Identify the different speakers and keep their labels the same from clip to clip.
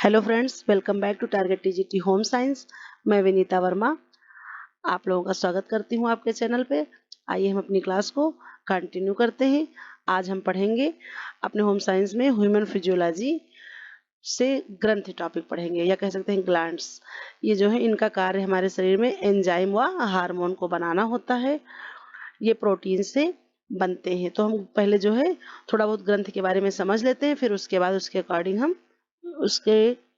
Speaker 1: Hello friends, welcome back to target TGT home science. मैं विनीता वर्मा आप लोगों का स्वागत करती हूं आपके चैनल पे। आइए हम अपनी क्लास को कंटिन्यू करते हैं। आज हम पढ़ेंगे अपने होम साइंस में ह्यूमन फिजियोलॉजी से ग्रंथि टॉपिक पढ़ेंगे, या कह सकते हैं ग्लैंड्स। ये जो है इनका कार्य हमारे शरीर में एंजाइम व हार्मोन को बनाना होता है। ये प्रोटीन से बनते हैं। तो हम पहले जो है थोड़ा बहुत ग्रंथ के बारे में समझ लेते हैं, फिर उसके बाद उसके अकॉर्डिंग हम उसके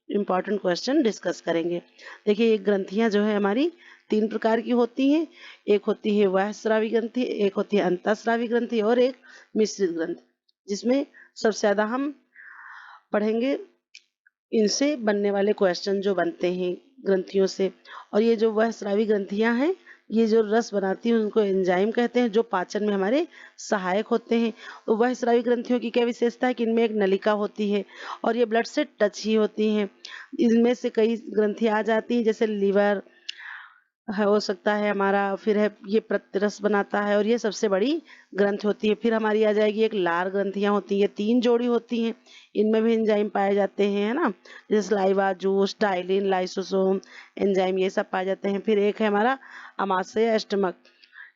Speaker 1: इम्पॉर्टेंट क्वेश्चन डिस्कस करेंगे। देखिए, ये ग्रंथियां जो है हमारी 3 प्रकार की होती हैं। एक होती है बाह्यस्रावी ग्रंथि, एक होती है अंतःस्रावी ग्रंथि और एक मिश्रित ग्रंथि, जिसमें सबसे ज्यादा हम पढ़ेंगे इनसे बनने वाले क्वेश्चन जो बनते हैं ग्रंथियों से। और ये जो बाह्यस्रावी ग्रंथियां हैं, ये जो रस बनाती हैं उनको एंजाइम कहते हैं, जो पाचन में हमारे सहायक होते हैं। तो बाह्यस्रावी ग्रंथियों की क्या विशेषता है कि इनमें एक नलिका होती है और ये ब्लड से टच ही होती हैं। इनमें से कई ग्रंथियां आ जाती हैं, जैसे लीवर हो सकता है हमारा, फिर है ये प्रत्यरस बनाता है और ये सबसे बड़ी ग्रंथ होती है। फिर हमारी आ जाएगी एक लार ग्रंथियां होती हैं, 3 जोड़ी होती हैं। इनमें भी एंजाइम पाए जाते हैं, है ना, जैसे saliva juice, ptyalin, lysosome enzyme, ये सब पाए जाते हैं। फिर एक है हमारा अमाशय स्टमक,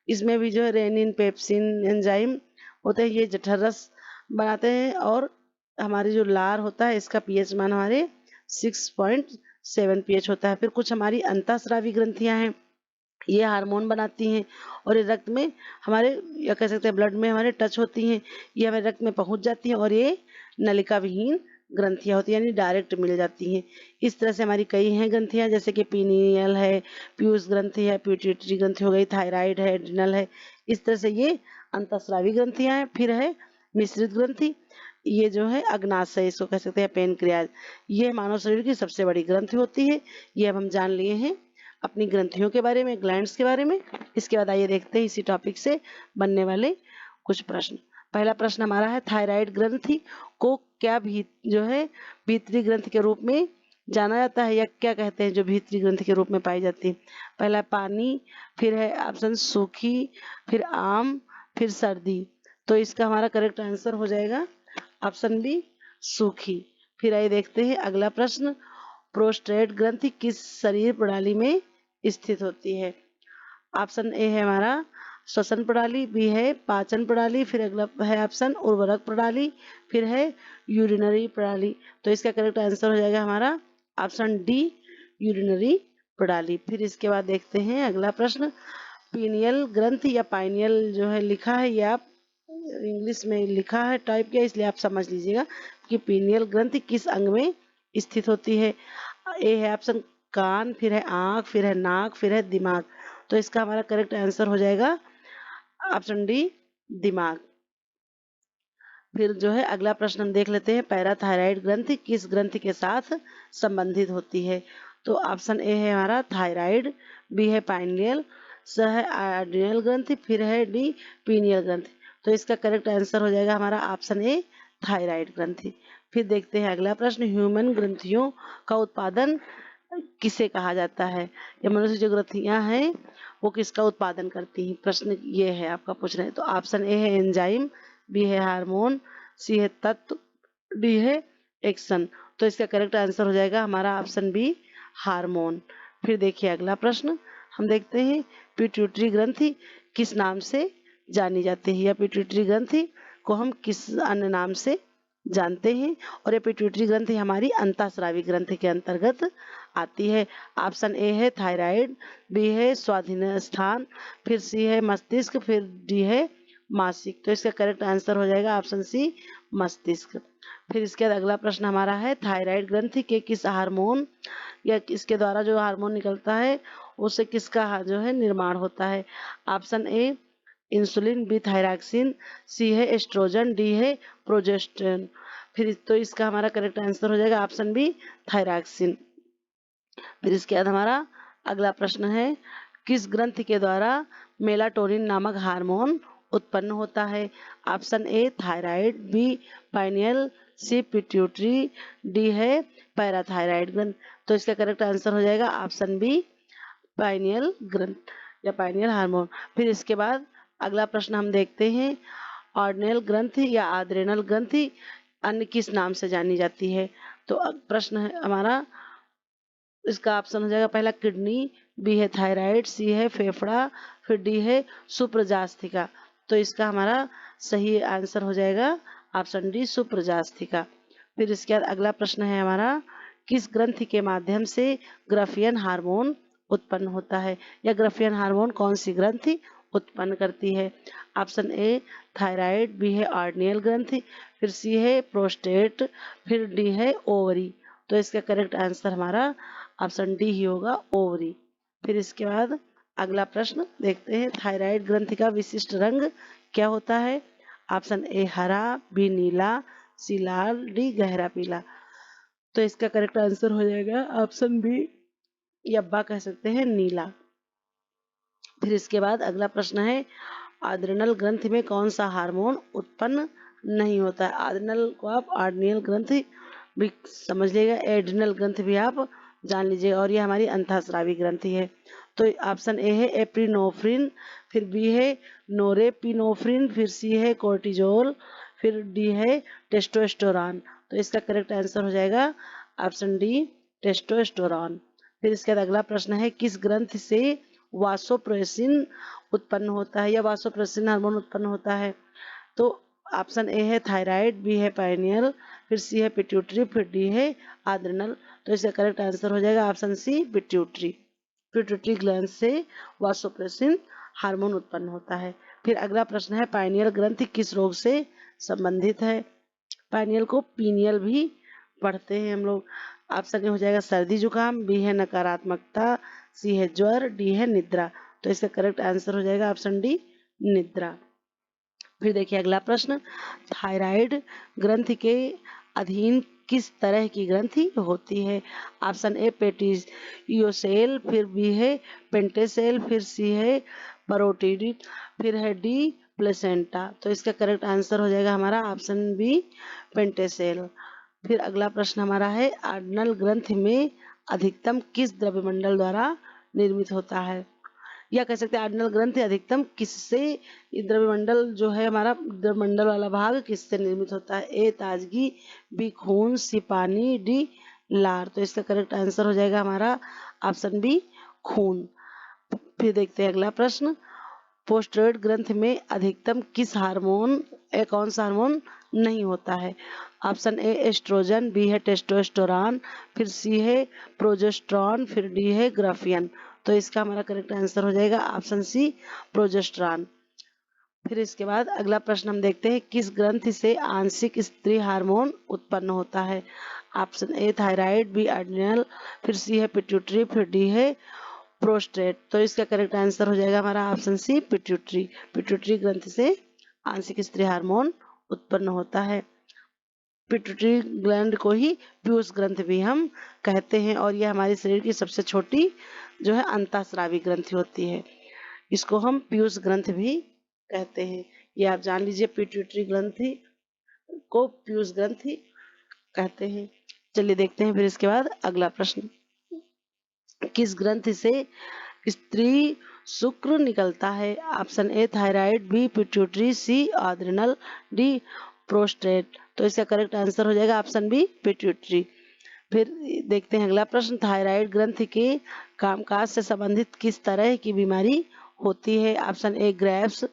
Speaker 1: इसमें भी जो है रेनिन, पेप्सिन एंजाइम होते हैं, ये जठर रस बनाते हैं। और हमारी जो लार होता है इसका पीएच मान हमारे 6.7 पीएच होता है। फिर कुछ हमारी अंतःस्रावी ग्रंथियां हैं, ये हार्मोन बनाती हैं और ये रक्त में हमारे, या कह सकते हैं ब्लड में हमारे टच होती हैं, ये हमारे रक्त में पहुंच जाती हैं और ये नलिका विहीन ग्रंथियां होती हैं, यानी डायरेक्ट मिल जाती हैं। इस तरह से हमारी कई हैं ग्रंथियां, जैसे कि पीनियल है, पीयूष ग्रंथि है, पिट्यूटरी ग्रंथि हो गई, थायराइड है, एड्रिनल है। इस तरह से ये अंतःस्रावी ग्रंथियां हैं। फिर है मिश्रित ग्रंथि, ये जो है अग्नाशय, इसको कह सकते हैं पेनक्रियाज, ये मानव शरीर की सबसे बड़ी ग्रंथि होती है। ये अब हम जान लिए हैं अपनी ग्रंथियों के बारे में, ग्लैंड्स के बारे में। इसके बाद आइए देखते हैं इसी टॉपिक से बनने वाले कुछ प्रश्न। पहला प्रश्न हमारा है, थायराइड ग्रंथि को क्या भी जो है भीतरी ग्रंथि के रूप में जाना जाता है, या क्या कहते हैं जो भीतरी ग्रंथि के रूप में पाई जाती है? पहला पानी, फिर है ऑप्शन सूखी, फिर आम, फिर सर्दी। तो इसका हमारा करेक्ट आंसर हो जाएगा ऑप्शन बी, सूखी। फिर आइए देखते हैं अगला प्रश्न, प्रोस्टेट ग्रंथि किस शरीर प्रणाली में स्थित होती है? ऑप्शन ए है हमारा श्वसन प्रणाली, बी है पाचन प्रणाली, फिर अगला है ऑप्शन उर्वरक प्रणाली, फिर है यूरिनरी प्रणाली। तो इसका करेक्ट आंसर हो जाएगा हमारा ऑप्शन डी, यूरिनरी प्रणाली। फिर इसके बाद देखते हैं अगला प्रश्न, पीनियल ग्रंथि या पाइनियल जो है लिखा है, ये आप इंग्लिश में लिखा है टाइप किया, इसलिए आप समझ लीजिएगा कि पीनियल ग्रंथि किस अंग में स्थित होती है। ए है ऑप्शन कान, फिर है आंख, फिर है नाक, फिर है दिमाग। तो इसका हमारा करेक्ट आंसर हो जाएगा ऑप्शन डी, दिमाग। फिर जो है अगला प्रश्न हम देख लेते हैं, पैराथायराइड ग्रंथि किस ग्रंथि के साथ संबंधित होती है? तो ऑप्शन ए है हमारा थायराइड, बी है पाइनियल, स है एड्रिनल ग्रंथि, फिर है डी पीनियल ग्रंथि। तो इसका करेक्ट आंसर हो जाएगा हमारा ऑप्शन ए, थायराइड ग्रंथि। फिर देखते हैं अगला प्रश्न, ह्यूमन ग्रंथियों का उत्पादन किसे कहा जाता है, या मनुष्य जो ग्रंथियां हैं वो किसका उत्पादन करती हैं? प्रश्न ये है आपका पूछ रहे हैं। तो ऑप्शन ए है एंजाइम, बी है हार्मोन, सी है तत्व, डी है एक्शन। तो इसका करेक्ट आंसर हो जाएगा हमारा ऑप्शन बी, हार्मोन। फिर देखिए अगला प्रश्न हम देखते हैं, पिट्यूटरी ग्रंथि किस नाम से जानी जाती है, या पिट्यूटरी ग्रंथि को हम किस अन्य नाम से जानते हैं? और ये पिट्यूटरी ग्रंथि हमारी अंतःस्रावी ग्रंथि के अंतर्गत आती है। ऑप्शन ए है थायराइड, बी है स्वाधीन स्थान, फिर सी है मस्तिष्क, फिर डी है मासिक। तो इसका करेक्ट आंसर हो जाएगा ऑप्शन सी, मस्तिष्क। फिर इसके बाद अगला प्रश्न हमारा है, थायराइड ग्रंथि के किस हार्मोन या इसके द्वारा जो हार्मोन निकलता है उससे किसका जो है निर्माण होता है? Option A insulin, B thyroxine, C है एस्ट्रोजन, डी है प्रोजेस्टेरोन। फिर तो इसका हमारा करेक्ट आंसर हो जाएगा ऑप्शन बी, थायरॉक्सिन। फिर इसके बाद हमारा अगला प्रश्न है, किस ग्रंथि के द्वारा मेलाटोनिन नामक हार्मोन उत्पन्न होता है? Option A thyroid, B pineal, C pituitary, D है पैराथायराइड ग्रंथ। तो इसका करेक्ट आंसर हो जाएगा ऑप्शन बी, पाइनियल ग्रंथ या पाइनियल हार्मोन। फिर इसके बाद अगला प्रश्न हम देखते हैं, ऑर्डिनल ग्रंथि या आद्रेनल ग्रंथि अन्य किस नाम से जानी जाती है? तो प्रश्न है हमारा, इसका ऑप्शन हो जाएगा पहला किडनी, बी है थायराइड, सी है फेफड़ा, फिर डी है सुप्रजास्थिका। तो इसका हमारा सही आंसर हो जाएगा ऑप्शन डी सुप्रजास्थिका। फिर इसके बाद अगला प्रश्न है हमारा, किस ग्रंथि के माध्यम से ग्राफियन हार्मोन उत्पन्न होता है, या ग्राफियन हार्मोन कौन सी ग्रंथि उत्पन्न करती है? ऑप्शन ए थायराइड, बी है आर्नियल ग्रंथि, फिर सी है प्रोस्टेट, फिर डी है ओवरी। तो इसका करेक्ट आंसर हमारा ऑप्शन डी ही होगा, ओवरी। फिर इसके बाद अगला प्रश्न देखते हैं, थायराइड ग्रंथि का विशिष्ट रंग क्या होता है? ऑप्शन ए हरा, बी नीला, सी लाल, डी गहरा पीला। तो इसका करेक्ट आंसर हो जाएगा ऑप्शन बी, यब्बा कह सकते हैं, नीला। फिर इसके बाद अगला प्रश्न है, आद्रेनल ग्रंथि में कौन सा हार्मोन उत्पन्न नहीं होता है? आद्रेनल को आप आर्नियल ग्रंथि भी समझ लीजिएगा, एड्रिनल ग्रंथि भी आप जान लीजिए, और ये हमारी अंतःस्रावी ग्रंथि है। तो ऑप्शन ए है एप्रिनोफ्रिन, फिर बी है नोरेपिनोफ्रिन, फिर सी है कोर्टिजोल, फिर डी है टेस्टोस्टेरोन। तो इसका करेक्ट आंसर हो जाएगा ऑप्शन डी टेस्टोस्टेरोन। फिर इसके बाद अगला प्रश्न है, किस ग्रंथि से वासोप्रेसिन उत्पन्न होता है, या वासोप्रेसिन हार्मोन उत्पन्न होता है? तो ऑप्शन ए है थायराइड, बी है पाइनियल, फिर सी है पिट्यूटरी, फिर डी है आद्रेनल। तो इसका करेक्ट आंसर हो जाएगा option C pituitary. Pituitary gland से वासोप्रेसिन हार्मोन उत्पन्न होता है। फिर अगला प्रश्न है, पाइनियल ग्रंथि किस रोग से संबंधित है? पाइनियल को पीनियल भी पढ़ते हैं हम लोग। ऑप्शन ए हो जाएगा सर्दी जुकाम, बी है नकारात्मकता, सी है ज्वर, डी है निद्रा। तो इसका करेक्ट आंसर हो जाएगा ऑप्शन डी निद्रा। फिर देखिए अगला प्रश्न, थायराइड ग्रंथि के अधीन किस तरह की ग्रंथि होती है? ऑप्शन ए पेटियोसेल, फिर बी है पेंटेसेल, फिर सी है परोटिड, फिर है डी प्लेसेंटा। तो इसका करेक्ट आंसर हो जाएगा हमारा ऑप्शन बी पेंटेसेल। फिर अगला प्रश्न हमारा है, आर्डनल ग्रंथि में अधिकतम किस द्रव्यमंडल द्वारा निर्मित होता है, या कह सकते हैं आर्डनल ग्रंथि अधिकतम किससे, द्रव्यमंडल जो है हमारा द्रव्यमंडल वाला भाग किससे निर्मित होता है? ए ताजगी, बी खून, सी पानी, डी लार। तो इसका करेक्ट आंसर हो जाएगा हमारा ऑप्शन बी खून। फिर देखते हैं अगला प्रश्न, पोस्टेरॉइड ग्रंथि में अधिकतम किस हार्मोन, कौन सा हार्मोन नहीं होता है? ऑप्शन ए एस्ट्रोजन, बी है टेस्टोस्टेरोन, फिर सी है प्रोजेस्टेरॉन, फिर डी है ग्राफियन। तो इसका हमारा करेक्ट आंसर हो जाएगा ऑप्शन सी प्रोजेस्टेरॉन। फिर इसके बाद अगला प्रश्न हम देखते हैं, किस ग्रंथि से आंशिक स्त्री हार्मोन उत्पन्न होता है? Option A thyroid, B adrenal, फिर सी है पिट्यूटरी, फिर डी है प्रोस्टेट। तो इसका करेक्ट आंसर हो जाएगा हमारा ऑप्शन सी पिट्यूटरी। पिट्यूटरी ग्रंथि से आंशिक स्त्री हार्मोन उत्पन्न होता है। पिट्यूटरी ग्लैंड को ही पीयूष ग्रंथि भी हम कहते हैं, और यह हमारे शरीर की सबसे छोटी जो है अंतःस्रावी ग्रंथि होती है। इसको हम पीयूष ग्रंथि भी कहते हैं। ये आप जान लीजिए, पिट्यूटरी ग्रंथि को पीयूष ग्रंथि कहते हैं। चलिए देखते हैं फिर इसके बाद अगला प्रश्न, किस ग्रंथि से स्त्री शुक्र निकलता है? Option A thyroid, B pituitary, C adrenal, D prostate. तो इसका करेक्ट आंसर हो जाएगा ऑप्शन बी पिट्यूटरी। फिर देखते हैं अगला प्रश्न, थायराइड ग्रंथि के कामकाज से संबंधित किस तरह की बीमारी होती है? Option A Graves,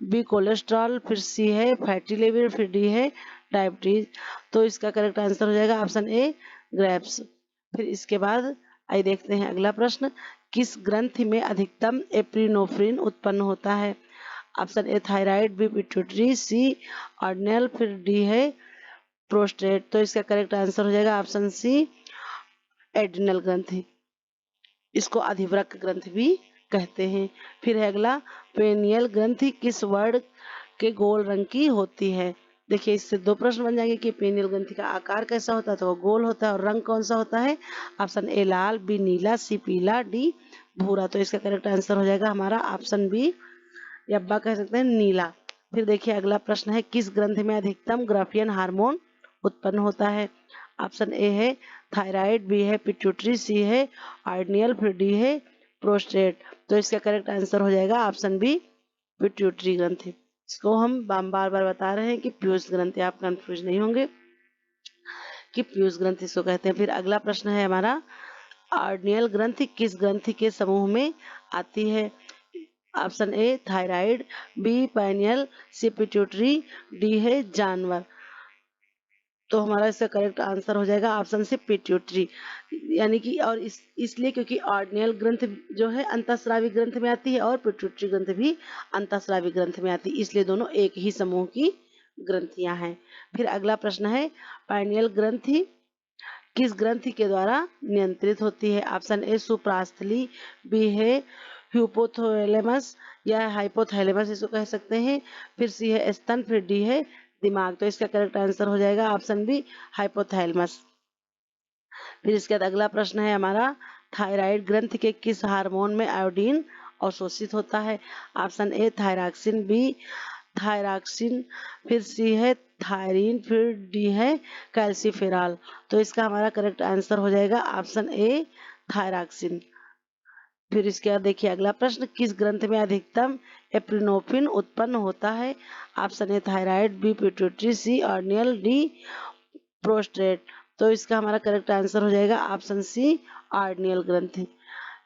Speaker 1: B cholesterol, फिर सी है फैटी लिवर, फिर डी है डायबिटीज। तो इसका करेक्ट आंसर हो जाएगा ऑप्शन ए ग्रेव्स। फिर इसके बाद आइए देखते हैं अगला प्रश्न, किस ग्रंथि में अधिकतम एप्रिनोफ्रिन उत्पन्न होता है? Option A thyroid, B pituitary, C adrenal, फिर डी है प्रोस्टेट। तो इसका करेक्ट आंसर हो जाएगा ऑप्शन सी एड्रिनल ग्रंथि। इसको अधिवृक्क ग्रंथि भी कहते हैं। फिर है अगला, पेनियल ग्रंथि किस वर्ण के गोल रंग की होती है? देखिए इससे दो प्रश्न बन जाएंगे कि पेनियल ग्रंथि का आकार कैसा होता है, तो वो गोल होता है, और रंग कौन सा होता है? ऑप्शन ए लाल, बी नीला, सी पीला, डी भूरा। तो इसका करेक्ट आंसर हो जाएगा हमारा ऑप्शन बी यब्बा कह सकते हैं, नीला। फिर देखिए अगला प्रश्न है, किस ग्रंथि में अधिकतम ग्राफियन हार्मोन उत्पन्न होता है? ऑप्शन ए है थायराइड, बी है पिट्यूटरी, सी है आर्डिनियल, फिर डी है प्रोस्टेट। तो इसका करेक्ट आंसर हो जाएगा ऑप्शन बी पिट्यूटरी ग्रंथि। इसको हम बार बार बता रहे हैं कि पीयूष ग्रंथि, आप कंफ्यूज नहीं होंगे। कि पीयूष ग्रंथि इसको कहते हैं। फिर अगला प्रश्न है हमारा, आर्डियल ग्रंथि किस ग्रंथि के समूह में आती है? Option A thyroid, B pineal, C pituitary, D है जानवर। तो हमारा इसका करेक्ट आंसर हो जाएगा ऑप्शन सी पिट्यूटरी। यानी कि और इसलिए क्योंकि आर्डियल ग्रंथ जो है अंतःस्रावी ग्रंथ में आती है और पिट्यूटरी ग्रंथ भी अंतःस्रावी ग्रंथ में आती है, इसलिए दोनों एक ही समूह की ग्रंथियां हैं। फिर अगला प्रश्न है, पाइनियल ग्रंथि किस ग्रंथि के द्वारा नियंत्रित होती है? ऑप्शन ए सुप्रास्थली, बी है hypothalamus या हाइपोथैलेमस इसको कह सकते हैं, फिर सी है स्तन, फिर डी है दिमाग। तो इसका करेक्ट आंसर हो जाएगा ऑप्शन बी हाइपोथैलेमस। फिर इसके बाद अगला प्रश्न है हमारा, थायराइड ग्रंथि के किस हार्मोन में आयोडीन अवशोषित होता है? Option A thyroxine, B thyroxine, फिर सी है थायरीन, फिर डी है कैल्सीफेरॉल। तो इसका हमारा करेक्ट आंसर हो जाएगा ऑप्शन ए थायरॉक्सिन। फिर इसके बाद देखिए अगला प्रश्न, किस ग्रंथ में अधिकतम एप्रिनोफिन उत्पन्न होता है? Option A thyroid, B pituitary, C adrenal, D prostate. तो इसका हमारा करेक्ट आंसर हो जाएगा ऑप्शन सी आर्नियल ग्रंथि।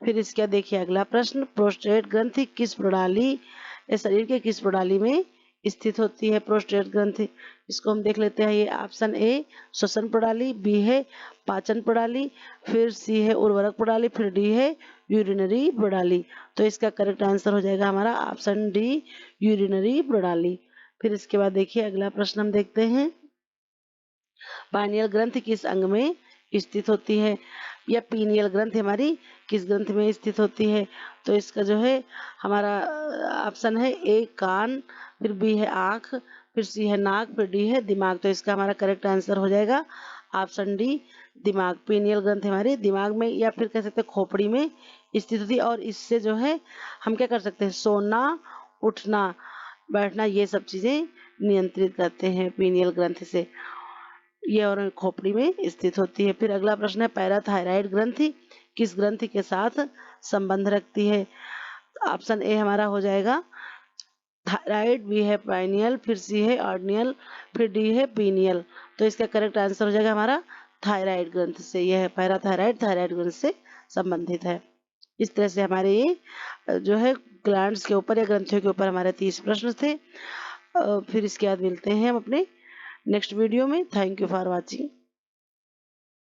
Speaker 1: फिर इसके बाद देखिए अगला प्रश्न, प्रोस्टेट ग्रंथि किस प्रणाली शरीर के किस प्रणाली में स्थित होती है? प्रोस्टेट ग्रंथि इसको हम देख लेते हैं। ये ऑप्शन ए श्वसन प्रणाली, बी है पाचन प्रणाली, फिर सी है उर्वरक प्रणाली, फिर डी है यूरिनरी प्रणाली। तो इसका करेक्ट आंसर हो जाएगा हमारा ऑप्शन डी यूरिनरी प्रणाली। फिर इसके बाद देखिए अगला प्रश्न हम देखते हैं, पाइनियल ग्रंथि किस अंग में स्थित होती है? या पीनियल ग्रंथि हमारी किस ग्रंथि में स्थित होती है? तो इसका जो है हमारा ऑप्शन है ए कान, फिर बी है आंख, फिर सी है नाक, फिर डी है दिमाग। तो इसका हमारा करेक्ट आंसर हो जाएगा ऑप्शन डी दिमाग। पीनियल ग्रंथि हमारे दिमाग में या फिर कह सकते हैं खोपड़ी में स्थित होती है, और इससे जो है हम क्या कर सकते हैं, सोना, उठना, बैठना, ये सब चीजें नियंत्रित करते हैं पीनियल ग्रंथि से। ये और खोपड़ी में स्थित होती है। फिर अगला प्रश्न है, पैराथायराइड ग्रंथि किस ग्रंथि के साथ संबंध रखती है? ऑप्शन ए हमारा हो जाएगा थायराइड, बी है पाइनियल, फिर सी है आर्नियल, फिर डी है पीनियल। तो इसका करेक्ट आंसर हो जाएगा हमारा थायराइड ग्रंथि से। यह है पैराथायराइड, थायराइड ग्रंथि से संबंधित है। इस तरह से हमारे ये जो है ग्लैंड्स के ऊपर या ग्रंथियों के ऊपर हमारे 30 प्रश्न थे। फिर इसके बाद मिलते हैं हम अपने नेक्स्ट वीडियो में। Thank you for watching.